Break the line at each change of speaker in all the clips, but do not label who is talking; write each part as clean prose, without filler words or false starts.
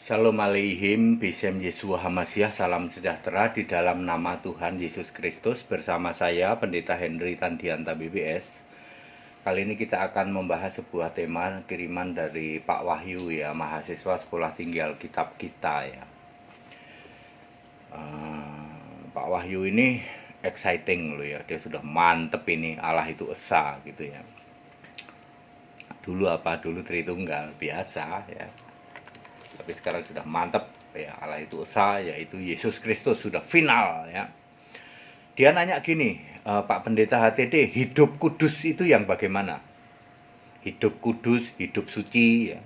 Shalom Aleihim, Bisem Yesua Hamasyah, salam sejahtera di dalam nama Tuhan Yesus Kristus. Bersama saya, Pendeta Henry Tandianta BBS. Kali ini kita akan membahas sebuah tema kiriman dari Pak Wahyu ya, mahasiswa Sekolah Tinggi Alkitab kita ya. Pak Wahyu ini exciting loh ya, dia sudah mantep ini, Allah itu esa gitu ya. Dulu Tritunggal biasa ya. Tapi sekarang sudah mantap ya, Allah itu esa, yaitu Yesus Kristus sudah final ya. Dia nanya gini, Pak Pendeta HTD, hidup kudus itu yang bagaimana? Hidup kudus, hidup suci ya.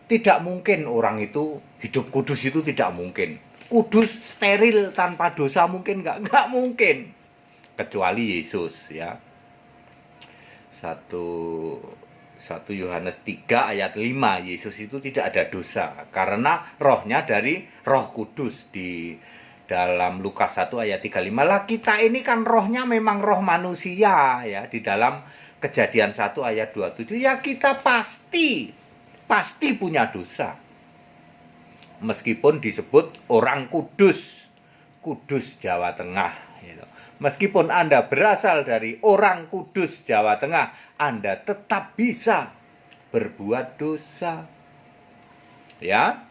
Tidak mungkin orang itu hidup kudus itu tidak mungkin. Kudus steril tanpa dosa mungkin nggak mungkin. Kecuali Yesus ya. 1 Yohanes 3 ayat 5, Yesus itu tidak ada dosa karena rohnya dari Roh Kudus. Di dalam Lukas 1 ayat 35 lah, kita ini kan rohnya memang roh manusia ya. Di dalam Kejadian 1 ayat 27 ya, kita pasti punya dosa meskipun disebut orang kudus Jawa Tengah gitu. Meskipun Anda berasal dari orang Kudus Jawa Tengah, Anda tetap bisa berbuat dosa. Ya.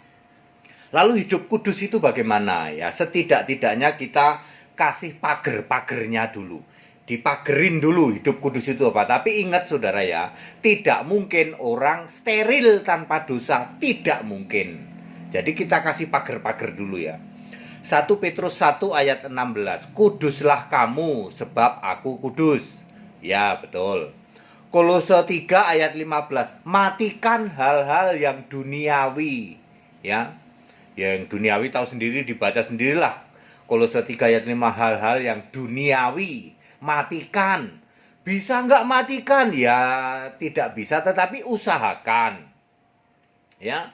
Lalu hidup kudus itu bagaimana ya? Setidak-tidaknya kita kasih pagar-pagernya dulu. Dipagerin dulu hidup kudus itu apa. Tapi ingat saudara ya, tidak mungkin orang steril tanpa dosa, tidak mungkin. Jadi kita kasih pagar-pagar dulu ya. 1 Petrus 1 ayat 16, kuduslah kamu sebab aku kudus. Ya betul. Kolose 3 ayat 15, matikan hal-hal yang duniawi. Ya, yang duniawi tahu sendiri, dibaca sendirilah. Kolose 3 ayat 5, hal-hal yang duniawi. Matikan. Bisa nggak matikan? Ya tidak bisa, tetapi usahakan. Ya.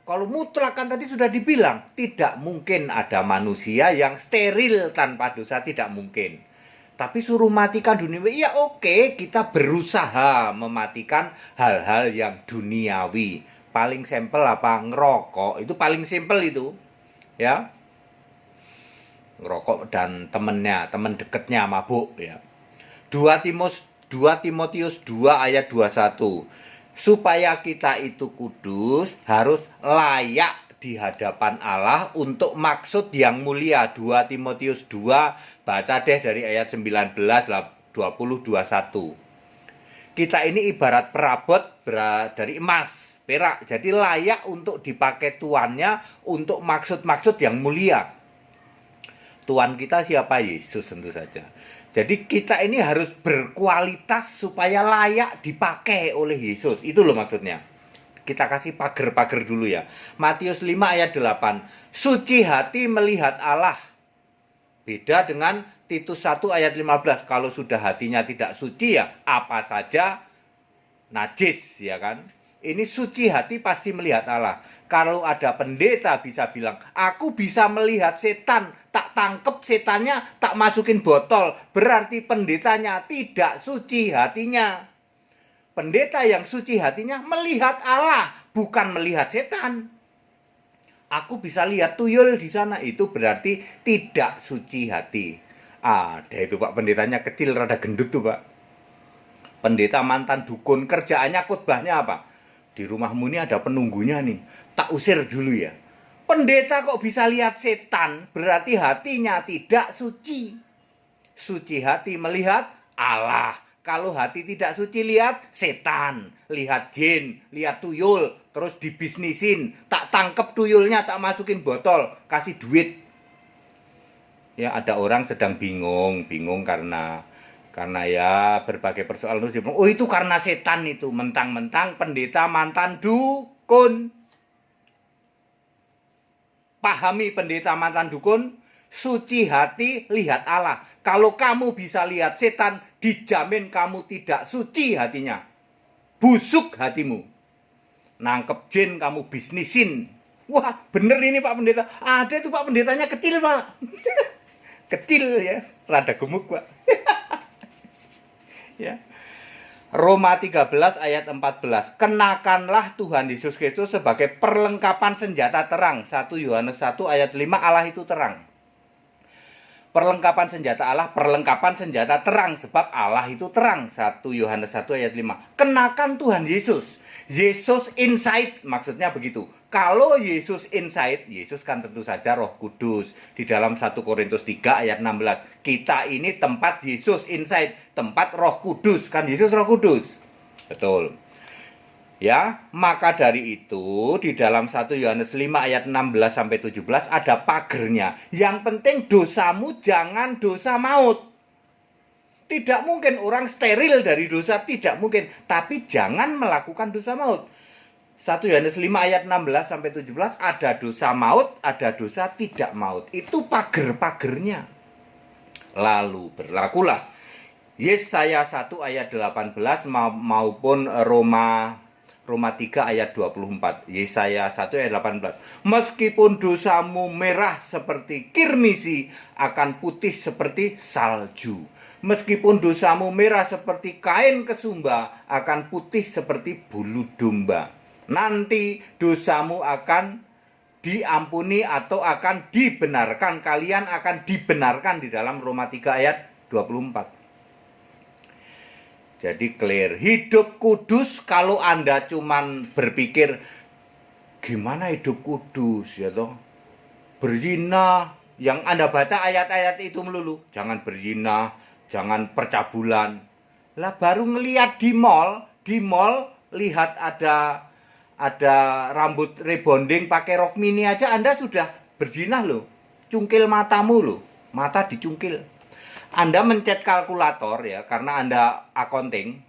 Kalau mutlak kan tadi sudah dibilang, tidak mungkin ada manusia yang steril tanpa dosa, tidak mungkin. Tapi suruh matikan duniawi, ya oke, kita berusaha mematikan hal-hal yang duniawi. Paling simpel apa? Ngerokok, itu paling simpel itu. Ya. Ngerokok dan temen deketnya mabuk ya. 2 Timotius 2 ayat 21. Supaya kita itu kudus, harus layak di hadapan Allah untuk maksud yang mulia. 2 Timotius 2, baca deh dari ayat 19, 20, 21. Kita ini ibarat perabot dari emas, perak. Jadi layak untuk dipakai tuannya untuk maksud-maksud yang mulia. Tuan kita siapa? Yesus tentu saja. Jadi kita ini harus berkualitas supaya layak dipakai oleh Yesus. Itu loh maksudnya. Kita kasih pagar-pagar dulu ya. Matius 5 ayat 8. Suci hati melihat Allah. Beda dengan Titus 1 ayat 15. Kalau sudah hatinya tidak suci ya apa saja najis ya kan. Ini suci hati pasti melihat Allah. Kalau ada pendeta bisa bilang, aku bisa melihat setan, tak tangkep setannya, tak masukin botol. Berarti pendetanya tidak suci hatinya. Pendeta yang suci hatinya melihat Allah, bukan melihat setan. Aku bisa lihat tuyul di sana, itu berarti tidak suci hati. Ada itu Pak, pendetanya kecil, rada gendut tuh Pak. Pendeta mantan dukun, kerjaannya khotbahnya apa? Di rumahmu ini ada penunggunya nih, tak usir dulu ya. Pendeta kok bisa lihat setan, berarti hatinya tidak suci. Suci hati melihat Allah. Kalau hati tidak suci lihat setan, lihat jin, lihat tuyul, terus dibisnisin, tak tangkep tuyulnya, tak masukin botol, kasih duit. Ya ada orang sedang bingung karena ya berbagai persoalan, terus dia bilang, oh itu karena setan itu, mentang-mentang pendeta mantan dukun. Pahami pendeta mantan dukun, suci hati lihat Allah. Kalau kamu bisa lihat setan, dijamin kamu tidak suci hatinya. Busuk hatimu. Nangkep jin kamu bisnisin. Wah bener ini Pak Pendeta. Ada tuh Pak Pendetanya kecil Pak. Kecil ya, rada gemuk Pak. Ya. Roma 13 ayat 14. Kenakanlah Tuhan Yesus Kristus sebagai perlengkapan senjata terang. 1 Yohanes 1 ayat 5, Allah itu terang. Perlengkapan senjata Allah, perlengkapan senjata terang, sebab Allah itu terang. 1 Yohanes 1 ayat 5. Kenakan Tuhan Yesus. Yesus inside, maksudnya begitu. Kalau Yesus inside, Yesus kan tentu saja Roh Kudus. Di dalam 1 Korintus 3 ayat 16. Kita ini tempat Yesus inside, tempat Roh Kudus. Kan Yesus Roh Kudus. Betul. Ya, maka dari itu di dalam 1 Yohanes 5 ayat 16 sampai 17 ada pagernya. Yang penting dosamu jangan dosa maut. Tidak mungkin orang steril dari dosa, tidak mungkin, tapi jangan melakukan dosa maut. 1 Yohanes 5 ayat 16 sampai 17 ada dosa maut, ada dosa tidak maut. Itu pager-pagernya. Lalu berlakulah Yesaya 1 ayat 18 maupun Roma 3 ayat 24. Yesaya 1 ayat 18. Meskipun dosamu merah seperti kirmisi, akan putih seperti salju. Meskipun dosamu merah seperti kain kesumba, akan putih seperti bulu domba. Nanti dosamu akan diampuni atau akan dibenarkan. Kalian akan dibenarkan di dalam Roma 3 ayat 24. Jadi clear, hidup kudus. Kalau Anda cuman berpikir gimana hidup kudus ya toh, berzina, yang Anda baca ayat-ayat itu melulu, jangan berzina, jangan percabulan. Lah baru ngelihat di mall lihat ada rambut rebonding pakai rok mini aja Anda sudah berzina loh. Cungkil matamu loh, mata dicungkil. Anda mencet kalkulator ya, karena Anda accounting,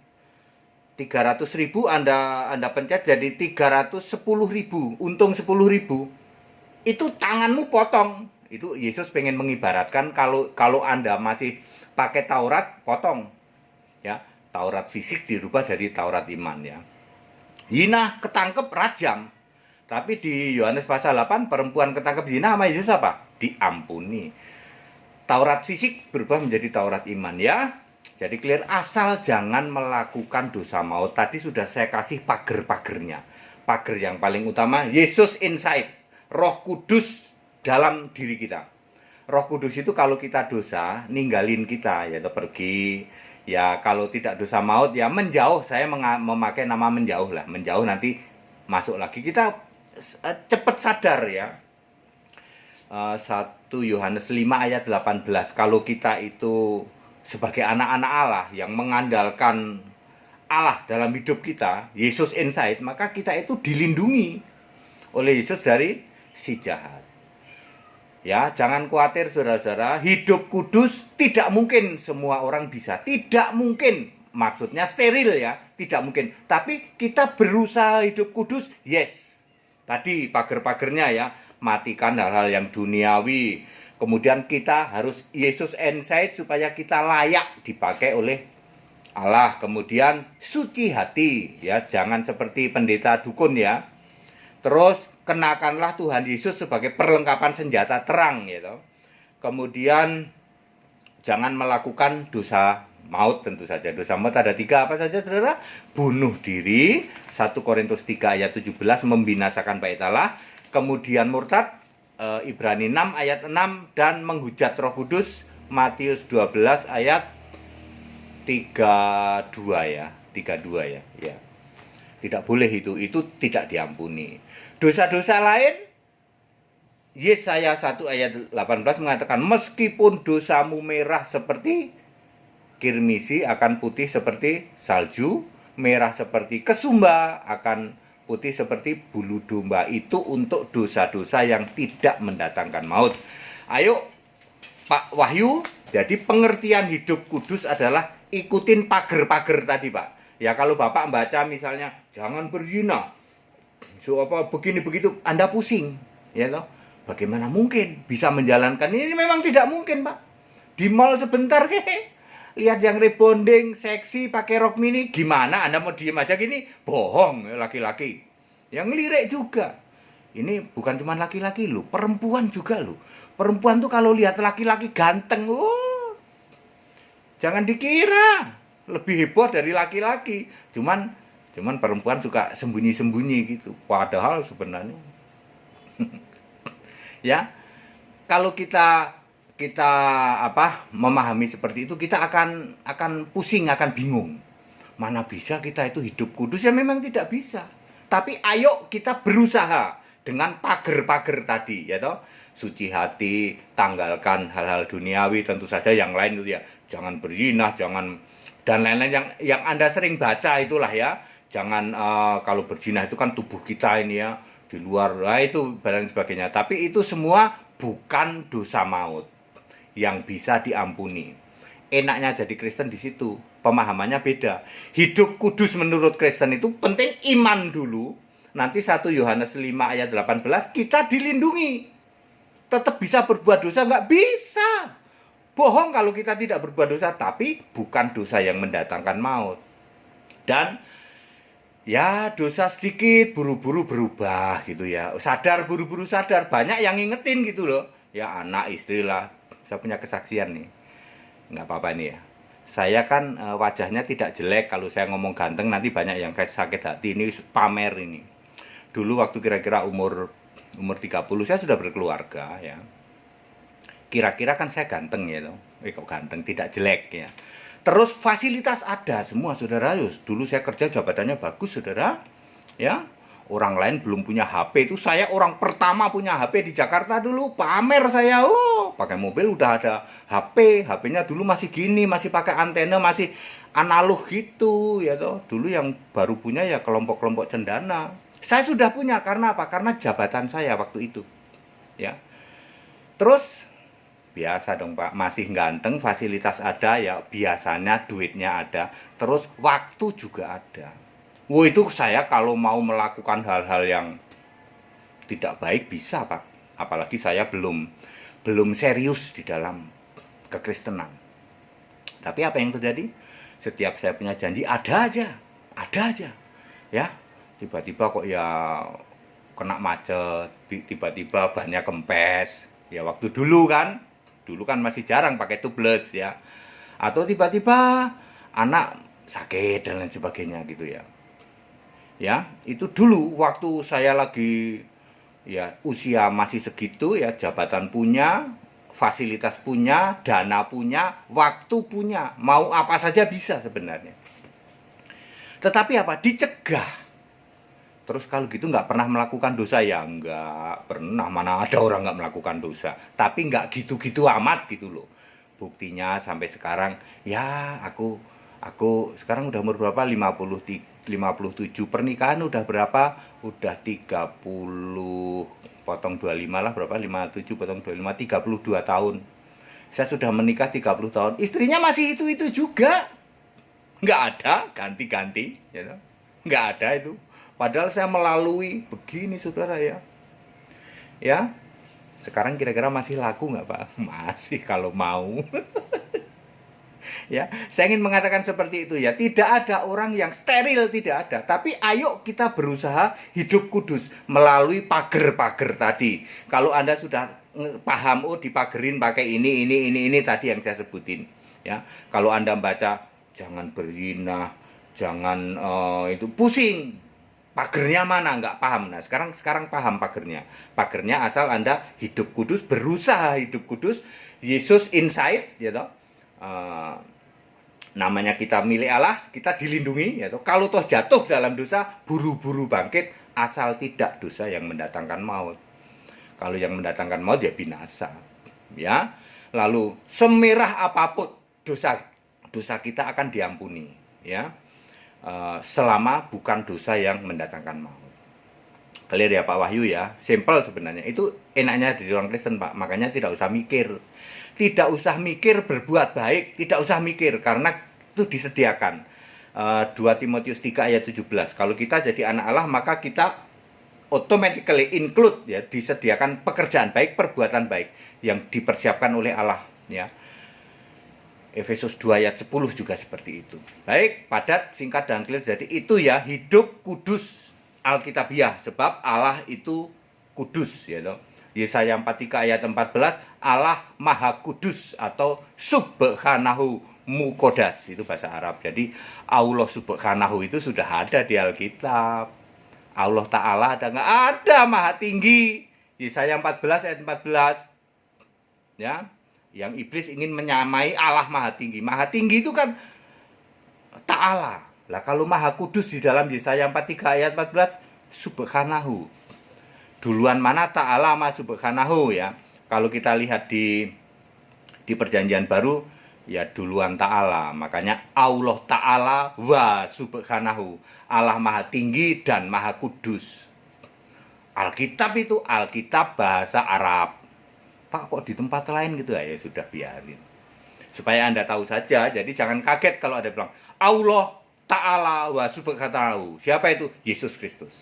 300.000 Anda pencet jadi 310.000, untung 10.000. Itu tanganmu potong. Itu Yesus pengen mengibaratkan kalau Anda masih pakai Taurat, potong. Ya, Taurat fisik dirubah jadi Taurat iman ya. Zina ketangkep rajam. Tapi di Yohanes pasal 8 perempuan ketangkep zina sama Yesus apa? Diampuni. Taurat fisik berubah menjadi Taurat iman ya. Jadi clear, asal jangan melakukan dosa maut. Tadi sudah saya kasih pager-pagernya. Pager yang paling utama, Yesus inside. Roh Kudus dalam diri kita. Roh Kudus itu kalau kita dosa, ninggalin kita, yaitu pergi. Ya kalau tidak dosa maut, ya menjauh. Saya memakai nama menjauh lah. Menjauh nanti masuk lagi. Kita cepat sadar ya. 1 Yohanes 5 ayat 18. Kalau kita itu sebagai anak-anak Allah yang mengandalkan Allah dalam hidup kita, Yesus inside, maka kita itu dilindungi oleh Yesus dari si jahat. Ya, jangan khawatir saudara-saudara, hidup kudus tidak mungkin semua orang bisa. Tidak mungkin. Maksudnya steril ya, tidak mungkin. Tapi kita berusaha hidup kudus, yes. Tadi pager-pagernya ya. Matikan hal-hal yang duniawi. Kemudian kita harus Yesus inside supaya kita layak dipakai oleh Allah. Kemudian suci hati ya, jangan seperti pendeta dukun ya. Terus kenakanlah Tuhan Yesus sebagai perlengkapan senjata terang gitu. Kemudian jangan melakukan dosa maut tentu saja. Dosa maut ada 3 apa saja saudara? Bunuh diri, 1 Korintus 3 ayat 17, membinasakan bait Allah. Kemudian murtad, Ibrani 6 ayat 6, dan menghujat Roh Kudus, Matius 12 ayat 32 ya. 32 ya. Ya. Tidak boleh itu tidak diampuni. Dosa-dosa lain, Yesaya 1 ayat 18 mengatakan, meskipun dosamu merah seperti kirmisi, akan putih seperti salju, merah seperti kesumba, akan putih seperti bulu domba. Itu untuk dosa-dosa yang tidak mendatangkan maut. Ayo Pak Wahyu, jadi pengertian hidup kudus adalah ikutin pager-pager tadi Pak. Ya kalau Bapak baca misalnya jangan berzina, so apa begini begitu, Anda pusing, ya toh. Bagaimana mungkin bisa menjalankan ini? Memang tidak mungkin Pak. Di mall sebentar lihat yang rebonding, seksi, pakai rok mini, gimana Anda mau diem aja gini? Bohong, laki-laki. Yang lirik juga. Ini bukan cuma laki-laki loh, perempuan juga loh. Perempuan tuh kalau lihat laki-laki ganteng, jangan dikira. lebih heboh dari laki-laki. Cuman perempuan suka sembunyi-sembunyi gitu. Padahal sebenarnya ya, kalau kita memahami seperti itu, kita akan pusing, akan bingung. Mana bisa kita itu hidup kudus? Ya memang tidak bisa. Tapi ayo kita berusaha dengan pagar-pagar tadi, ya toh. Suci hati, tanggalkan hal-hal duniawi, tentu saja yang lain itu ya. Jangan berzina, jangan dan lain-lain yang Anda sering baca itulah ya. Jangan kalau berzina itu kan tubuh kita ini ya, di luar, itu dan sebagainya. Tapi itu semua bukan dosa maut yang bisa diampuni. Enaknya jadi Kristen di situ, pemahamannya beda. Hidup kudus menurut Kristen itu penting iman dulu. Nanti 1 Yohanes 5 ayat 18 kita dilindungi. Tetap bisa berbuat dosa, nggak bisa. Bohong kalau kita tidak berbuat dosa, tapi bukan dosa yang mendatangkan maut. Dan ya dosa sedikit buru-buru berubah gitu ya. Sadar buru-buru sadar, banyak yang ngingetin gitu loh. Ya anak istri lah. Saya punya kesaksian nih. Nggak apa-apa nih ya. Saya kan wajahnya tidak jelek. Kalau saya ngomong ganteng nanti banyak yang sakit hati. Ini pamer ini. Dulu waktu kira-kira umur 30 saya sudah berkeluarga ya. Kira-kira kan saya ganteng ya. Kok ganteng, tidak jelek ya. Terus fasilitas ada semua saudara. Dulu saya kerja jabatannya bagus saudara. Ya. Orang lain belum punya HP itu, saya orang pertama punya HP di Jakarta dulu, pamer saya. Pakai mobil udah ada HP, HP-nya dulu masih gini, masih pakai antena, masih analog gitu ya toh. Dulu yang baru punya ya kelompok-kelompok cendana. Saya sudah punya karena apa? Karena jabatan saya waktu itu. Ya. Terus biasa dong Pak, masih ganteng, fasilitas ada ya, biasanya duitnya ada, terus waktu juga ada. Itu saya kalau mau melakukan hal-hal yang tidak baik bisa Pak. Apalagi saya belum serius di dalam kekristenan. Tapi apa yang terjadi? Setiap saya punya janji ada aja. Ya, tiba-tiba kok ya kena macet, tiba-tiba bannya kempes. Ya waktu dulu kan masih jarang pakai tubeless ya. Atau tiba-tiba anak sakit dan lain sebagainya gitu ya. Ya, itu dulu waktu saya lagi ya usia masih segitu ya, jabatan punya, fasilitas punya, dana punya, waktu punya, mau apa saja bisa sebenarnya. Tetapi apa? Dicegah. Terus kalau gitu nggak pernah melakukan dosa ya? Nggak pernah, mana ada orang nggak melakukan dosa. Tapi nggak gitu-gitu amat gitu loh. Buktinya sampai sekarang ya aku sekarang udah umur berapa? 57, pernikahan udah berapa? Udah 30 potong 25 lah, berapa? 57 potong 25, 32 tahun. Saya sudah menikah 30 tahun. Istrinya masih itu juga. Nggak ada ganti-ganti, ya. Nggak ada itu. Padahal saya melalui begini saudara ya. Ya. Sekarang kira-kira masih laku nggak Pak? Masih kalau mau. Ya, saya ingin mengatakan seperti itu ya. Tidak ada orang yang steril, tidak ada. Tapi ayo kita berusaha hidup kudus melalui pagar-pagar tadi. Kalau Anda sudah paham, dipagerin pakai ini tadi yang saya sebutin. Ya, kalau Anda baca jangan berzina, jangan itu pusing. Pagernya mana? Nggak paham. Nah, sekarang paham pagernya. Pagernya asal Anda hidup kudus, berusaha hidup kudus. Yesus inside, ya toh. Namanya kita milik Allah, kita dilindungi ya toh. Kalau toh jatuh dalam dosa, buru-buru bangkit, asal tidak dosa yang mendatangkan maut. Kalau yang mendatangkan maut ya binasa. Ya. Lalu semerah apapun dosa kita akan diampuni, ya. Selama bukan dosa yang mendatangkan maut. Clear ya Pak Wahyu ya. Simple sebenarnya. Itu enaknya di orang Kristen Pak. Makanya tidak usah mikir. Tidak usah mikir berbuat baik. Tidak usah mikir. Karena itu disediakan. 2 Timotius 3 ayat 17. Kalau kita jadi anak Allah, maka kita automatically include ya, disediakan pekerjaan baik, perbuatan baik yang dipersiapkan oleh Allah ya. Efesus 2 ayat 10 juga seperti itu. Baik, padat, singkat dan clear. Jadi itu ya, hidup kudus Alkitabiah, sebab Allah itu kudus ya toh. Yesaya 43 ayat 14, Allah Maha Kudus atau Subhanahu Mukodas itu bahasa Arab. Jadi Allah Subhanahu itu sudah ada di Alkitab. Allah Ta'ala ada nggak? Ada, Maha Tinggi. Yesaya 14 ayat 14. Ya, yang iblis ingin menyamai Allah Maha Tinggi. Maha Tinggi itu kan Ta'ala. Lah kalau Maha Kudus di dalam Yesaya 43 ayat 14 Subhanahu. Duluan mana Ta'ala sama Subhanahu ya? Kalau kita lihat di Perjanjian Baru, ya duluan Ta'ala. Makanya Allah Ta'ala wa Subhanahu. Allah Maha Tinggi dan Maha Kudus. Alkitab itu Alkitab bahasa Arab. Pak, kok di tempat lain gitu ya? Ya sudah, biarin. Supaya Anda tahu saja, jadi jangan kaget kalau ada bilang Allah Ta'ala wa Subhanahu. Siapa itu? Yesus Kristus.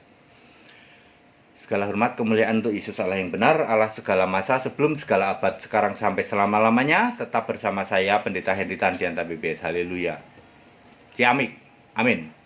Segala hormat kemuliaan untuk Yesus Allah yang benar, Allah segala masa, sebelum segala abad, sekarang sampai selama-lamanya. Tetap bersama saya, Pendeta Henry Tandianta BBS. Haleluya. Ciamik. Amin.